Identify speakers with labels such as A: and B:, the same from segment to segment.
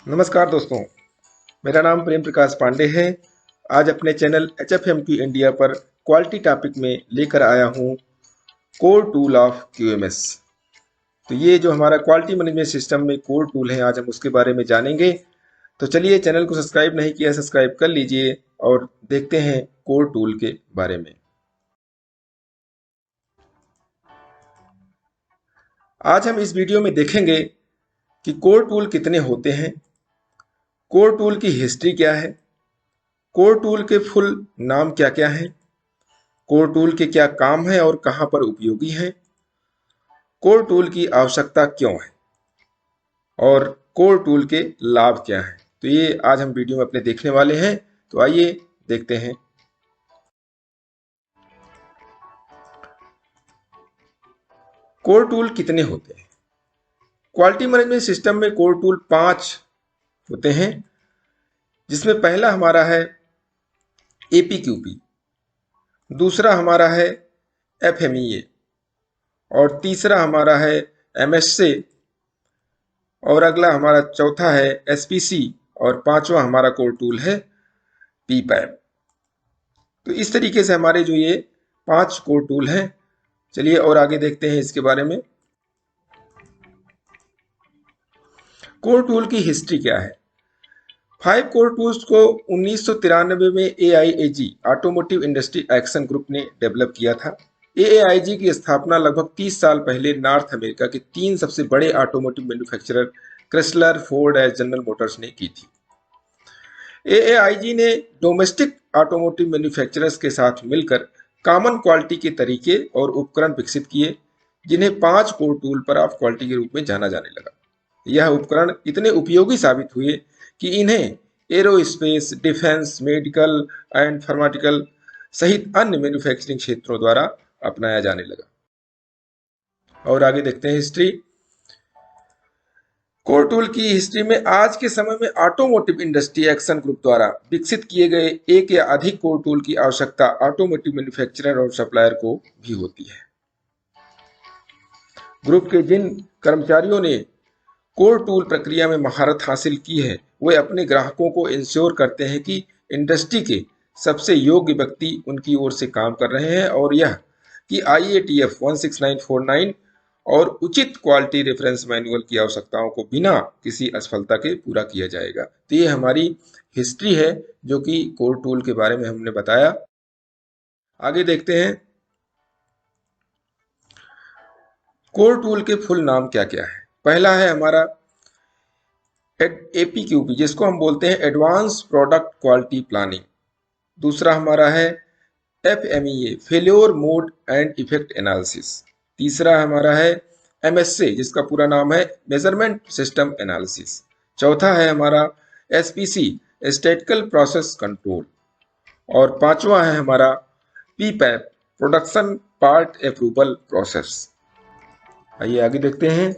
A: नमस्कार दोस्तों, मेरा नाम प्रेम प्रकाश पांडे है। आज अपने चैनल HFMQ इंडिया पर क्वालिटी टॉपिक में लेकर आया हूँ कोर टूल ऑफ QMS। तो ये जो हमारा क्वालिटी मैनेजमेंट सिस्टम में कोर टूल है, आज हम उसके बारे में जानेंगे। तो चलिए, चैनल को सब्सक्राइब नहीं किया सब्सक्राइब कर लीजिए और देखते हैं कोर टूल के बारे में। आज हम इस वीडियो में देखेंगे कि कोर टूल कितने होते हैं, कोर टूल की हिस्ट्री क्या है, कोर टूल के फुल नाम क्या क्या हैं, कोर टूल के क्या काम है और कहां पर उपयोगी हैं, कोर टूल की आवश्यकता क्यों है और कोर टूल के लाभ क्या हैं। तो ये आज हम वीडियो में अपने देखने वाले हैं। तो आइए देखते हैं। कोर टूल कितने होते हैं? क्वालिटी मैनेजमेंट सिस्टम में कोर टूल 5 होते हैं, जिसमें पहला हमारा है APQP, दूसरा हमारा है FMEA और तीसरा हमारा है MSA और अगला हमारा चौथा है SPC और पांचवा हमारा कोर टूल है PPAP। तो इस तरीके से हमारे जो ये 5 कोर टूल हैं। चलिए और आगे देखते हैं इसके बारे में। कोर टूल की हिस्ट्री क्या है? 5 कोर टूल्स को 1993 में AIAG automotive industry action group ने डेवलप किया था। AIAG की स्थापना लगभग 30 साल पहले नॉर्थ अमेरिका के 3 सबसे बड़े ऑटोमोटिव मैन्युफैक्चरर क्रिसलर, फोर्ड और जनरल मोटर्स ने की थी। AIAG ने डोमेस्टिक ऑटोमोटिव मैन्युफैक्चरर्स के साथ मिलकर कॉमन क्वालिटी के तरीके और उपकरण विकसित किए, जिन्हें 5 कोर टूल पर ऑफ क्वालिटी के रूप में जाना जाने लगा। यह उपकरण इतने उपयोगी साबित हुए कि इन्हें aerospace, defence, medical and pharmaceutical सहित अन्य मैन्युफैक्चरिंग क्षेत्रों द्वारा अपनाया जाने लगा। और आगे देखते हैं हिस्ट्री। कोर टूल की हिस्ट्री में आज के समय में ऑटोमोटिव इंडस्ट्री एक्शन ग्रुप द्वारा विकसित किए गए एक या अधिक कोर टूल की आवश्यकता ऑटोमोटिव मैन्युफैक्चरर और सप्लायर को भी होती है। ग्रुप के जिन कर्मचारियों ने कोर टूल प्रक्रिया में महारत हासिल की है, वे अपने ग्राहकों को इंश्योर करते हैं कि इंडस्ट्री के सबसे योग्य व्यक्ति उनकी ओर से काम कर रहे हैं और यह कि IATF 16949 और उचित क्वालिटी रेफरेंस मैनुअल की आवश्यकताओं को बिना किसी असफलता के पूरा किया जाएगा। तो ये हमारी हिस्ट्री है जो कि कोर टूल के बारे में हमने बताया। आगे देखते हैं कोर टूल के फुल नाम क्या क्या है। पहला है हमारा APQP, जिसको हम बोलते हैं एडवांस प्रोडक्ट क्वालिटी प्लानिंग। दूसरा हमारा है FMEA, failure mode and effect analysis. तीसरा हमारा है MSA, जिसका पूरा नाम है मेजरमेंट सिस्टम एनालिसिस। चौथा है हमारा SPC, स्टैटिकल प्रोसेस कंट्रोल। और पांचवा है हमारा PPAP, production part approval process. आइए आगे देखते हैं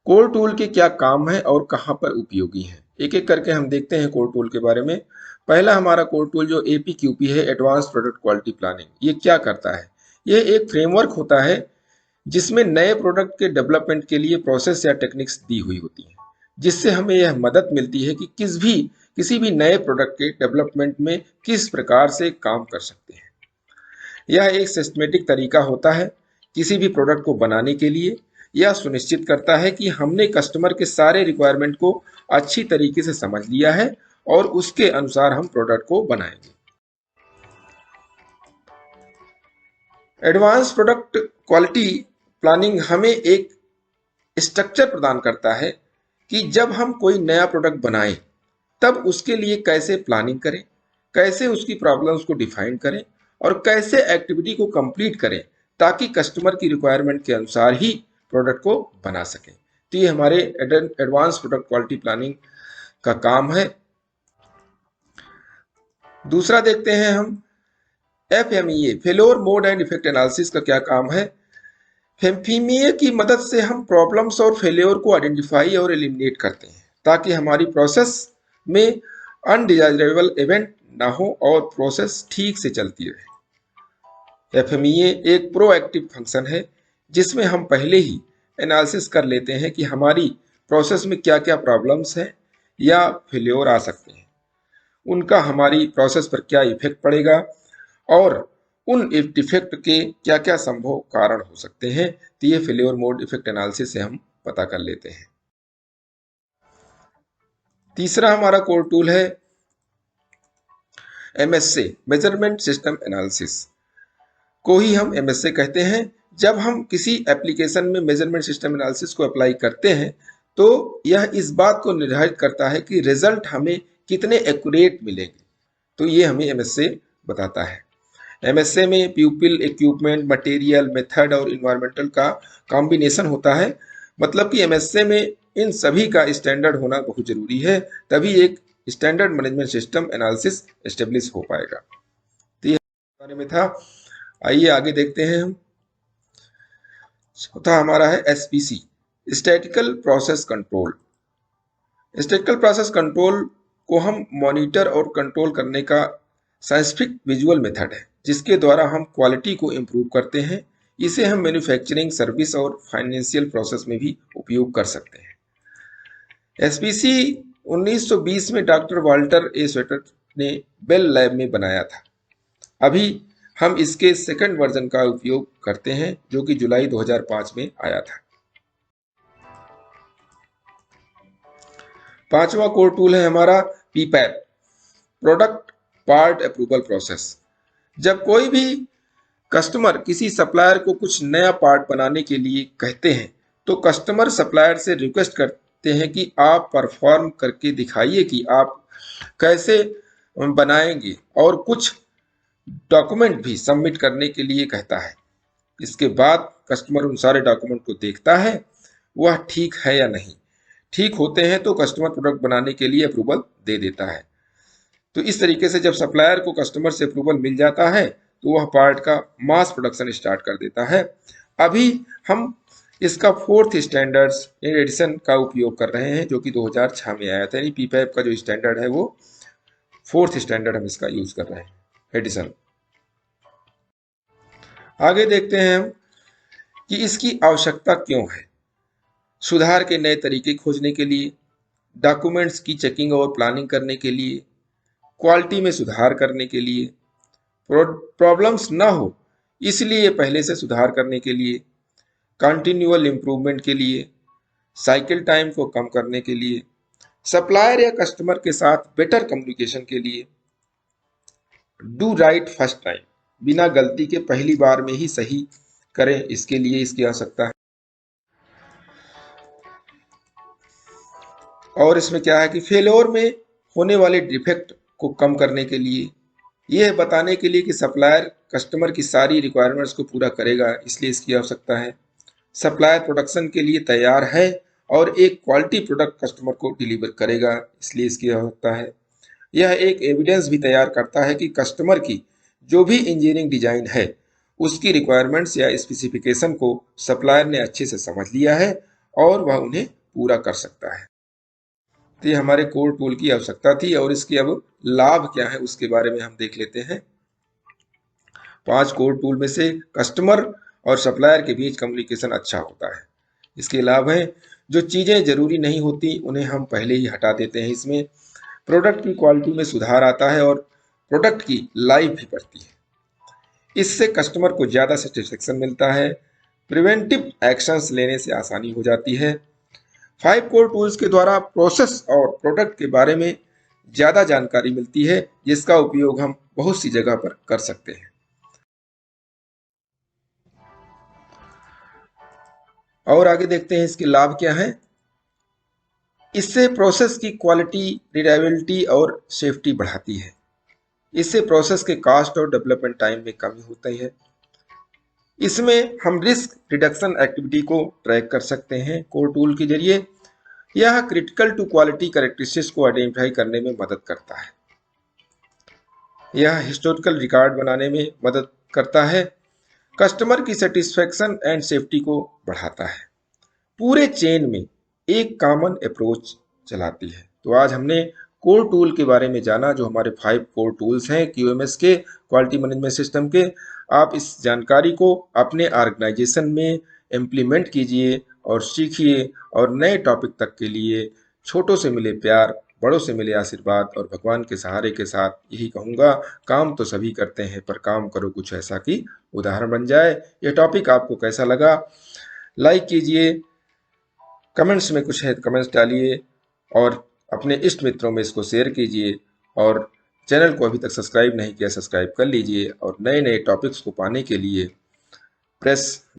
A: कोर टूल के क्या काम है और कहां पर उपयोगी है। एक एक करके हम देखते हैं कोर टूल के बारे में। पहला हमारा कोर टूल जो APQP है, एडवांस प्रोडक्ट क्वालिटी प्लानिंग। ये क्या करता है? यह एक फ्रेमवर्क होता है जिसमें नए प्रोडक्ट के डेवलपमेंट के लिए प्रोसेस या टेक्निक्स दी हुई होती है, जिससे हमें यह मदद मिलती है कि किसी भी नए प्रोडक्ट के डेवलपमेंट में किस प्रकार से काम कर सकते हैं। यह एक सिस्टमेटिक तरीका होता है किसी भी प्रोडक्ट को बनाने के लिए। यह सुनिश्चित करता है कि हमने कस्टमर के सारे रिक्वायरमेंट को अच्छी तरीके से समझ लिया है और उसके अनुसार हम प्रोडक्ट को बनाएंगे। एडवांस प्रोडक्ट क्वालिटी प्लानिंग हमें एक स्ट्रक्चर प्रदान करता है कि जब हम कोई नया प्रोडक्ट बनाएं तब उसके लिए कैसे प्लानिंग करें, कैसे उसकी प्रॉब्लम्स को डिफाइन करें और कैसे एक्टिविटी को कंप्लीट करें ताकि कस्टमर की रिक्वायरमेंट के अनुसार ही प्रोडक्ट को बना सकें। तो ये हमारे एडवांस प्रोडक्ट क्वालिटी प्लानिंग का काम है। दूसरा देखते हैं हम FMEA, failure mode and effect analysis का क्या काम है। FMEA की मदद से हम प्रॉब्लम्स और फेल्योर को आइडेंटिफाई और एलिमिनेट करते हैं ताकि हमारी प्रोसेस में अनडिजायरेबल इवेंट ना हो और प्रोसेस ठीक से चलती रहे। FMEA एक प्रोएक्टिव फंक्शन है जिसमें हम पहले ही एनालिसिस कर लेते हैं कि हमारी प्रोसेस में क्या क्या प्रॉब्लम्स हैं या फेल्योर आ सकते हैं, उनका हमारी प्रोसेस पर क्या इफेक्ट पड़ेगा और उन डिफेक्ट के क्या क्या संभव कारण हो सकते हैं। तो ये फेल्योर मोड इफेक्ट एनालिसिस से हम पता कर लेते हैं। तीसरा हमारा कोर टूल है MSA, मेजरमेंट सिस्टम एनालिसिस, को ही हम MSA कहते हैं। जब हम किसी एप्लीकेशन में मेजरमेंट सिस्टम एनालिसिस को अप्लाई करते हैं तो यह इस बात को निर्धारित करता है कि रिजल्ट हमें कितने एक्यूरेट मिलेंगे। तो ये हमें MSA बताता है। MSA में पीपल, इक्विपमेंट, मटेरियल, मेथड और इन्वायरमेंटल का कॉम्बिनेशन होता है। मतलब कि MSA में इन सभी का स्टैंडर्ड होना बहुत जरूरी है, तभी एक standard management system analysis establish हो पाएगा। तो ये बारे में था। आइए आगे देखते हैं हम। चौथा हमारा है SPC, statistical process control. Statistical process control को हम मॉनिटर और कंट्रोल करने का साइंटिफिक विजुअल मेथड है, जिसके द्वारा हम क्वालिटी को इम्प्रूव करते हैं। इसे हम मैन्युफैक्चरिंग, सर्विस और फाइनेंशियल प्रोसेस में भी उपयोग कर सकते हैं। SPC 1920 में डॉक्टर वाल्टर ए स्वेटर ने बेल लैब में बनाया था। अभी हम इसके सेकंड वर्जन का उपयोग करते हैं, जो कि जुलाई 2005 में आया था। पांचवा कोर टूल है हमारा PPAP, product part approval process. जब कोई भी कस्टमर किसी सप्लायर को कुछ नया पार्ट बनाने के लिए कहते हैं तो कस्टमर सप्लायर से रिक्वेस्ट करते हैं कि आप परफॉर्म करके दिखाइए कि आप कैसे बनाएंगे, और कुछ डॉक्यूमेंट भी सबमिट करने के लिए कहता है। इसके बाद कस्टमर उन सारे डॉक्यूमेंट को देखता है, वह ठीक है या नहीं। ठीक होते हैं तो कस्टमर प्रोडक्ट बनाने के लिए अप्रूवल दे देता है। तो इस तरीके से जब सप्लायर को कस्टमर से अप्रूवल मिल जाता है तो वह पार्ट का मास प्रोडक्शन स्टार्ट कर देता है। अभी हम इसका फोर्थ स्टैंडर्ड्स एडिशन का उपयोग कर रहे हैं, जो कि 2006 में आया था। यानी PPAP का जो स्टैंडर्ड है वो फोर्थ स्टैंडर्ड हम इसका यूज कर रहे हैं, एडिशन। आगे देखते हैं हम कि इसकी आवश्यकता क्यों है। सुधार के नए तरीके खोजने के लिए, डॉक्यूमेंट्स की चेकिंग और प्लानिंग करने के लिए, क्वालिटी में सुधार करने के लिए, प्रॉब्लम्स ना हो इसलिए पहले से सुधार करने के लिए, कंटिन्यूअल इम्प्रूवमेंट के लिए, साइकिल टाइम को कम करने के लिए, सप्लायर या कस्टमर के साथ बेटर कम्युनिकेशन के लिए, डू राइट फर्स्ट टाइम, बिना गलती के पहली बार में ही सही करें, इसके लिए इसकी आवश्यकता है। और इसमें क्या है कि फेलोर में होने वाले डिफेक्ट को कम करने के लिए, यह बताने के लिए कि सप्लायर कस्टमर की सारी रिक्वायरमेंट्स को पूरा करेगा, इसलिए इसकी आवश्यकता है। सप्लायर प्रोडक्शन के लिए तैयार है और एक क्वालिटी प्रोडक्ट कस्टमर को डिलीवर करेगा, इसलिए इसकी आवश्यकता है। यह एक एविडेंस भी तैयार करता है कि कस्टमर की जो भी इंजीनियरिंग डिजाइन है उसकी रिक्वायरमेंट्स या स्पेसिफिकेशन को सप्लायर ने अच्छे से समझ लिया है और वह उन्हें पूरा कर सकता है। तो ये हमारे कोर टूल की आवश्यकता थी, और इसके अब लाभ क्या है उसके बारे में हम देख लेते हैं। 5 कोर टूल में से कस्टमर और सप्लायर के बीच कम्युनिकेशन अच्छा होता है। इसके लाभ हैं, जो चीजें जरूरी नहीं होती उन्हें हम पहले ही हटा देते हैं। इसमें प्रोडक्ट की क्वालिटी में सुधार आता है और प्रोडक्ट की लाइफ भी बढ़ती है। इससे कस्टमर को ज्यादा सेटिस्फेक्शन मिलता है। प्रिवेंटिव एक्शंस लेने से आसानी हो जाती है। 5 कोर टूल्स के द्वारा प्रोसेस और प्रोडक्ट के बारे में ज्यादा जानकारी मिलती है, जिसका उपयोग हम बहुत सी जगह पर कर सकते हैं। और आगे देखते हैं इसके लाभ क्या हैं। इससे प्रोसेस की क्वालिटी, रिलायबिलिटी और सेफ्टी बढ़ाती है। इससे प्रोसेस के कॉस्ट और डेवलपमेंट टाइम में कमी होती है। इसमें हम रिस्क रिडक्शन एक्टिविटी को ट्रैक कर सकते हैं कोर टूल के जरिए। यह क्रिटिकल टू क्वालिटी कैरेक्टरिस्टिक्स को आइडेंटिफाई करने में मदद करता है। यह हिस्टोरिकल रिकॉर्ड बनाने में मदद करता है। कस्टमर की सेटिस्फेक्शन एंड सेफ्टी को बढ़ाता है। पूरे चेन में एक कॉमन अप्रोच चलाती है। तो आज हमने कोर टूल के बारे में जाना, जो हमारे 5 कोर टूल्स हैं क्यूएमएस के, क्वालिटी मैनेजमेंट सिस्टम के। आप इस जानकारी को अपने ऑर्गेनाइजेशन में इम्प्लीमेंट कीजिए और सीखिए, और नए टॉपिक तक के लिए छोटों से मिले प्यार, बड़ों से मिले आशीर्वाद और भगवान के सहारे के साथ यही कहूँगा, काम तो सभी करते हैं पर काम करो कुछ ऐसा कि उदाहरण बन जाए। यह टॉपिक आपको कैसा लगा, लाइक कीजिए, कमेंट्स में कुछ है कमेंट्स डालिए, और अपने इष्ट मित्रों में इसको शेयर कीजिए, और चैनल को अभी तक सब्सक्राइब नहीं किया सब्सक्राइब कर लीजिए, और नए नए टॉपिक्स को पाने के लिए प्रेस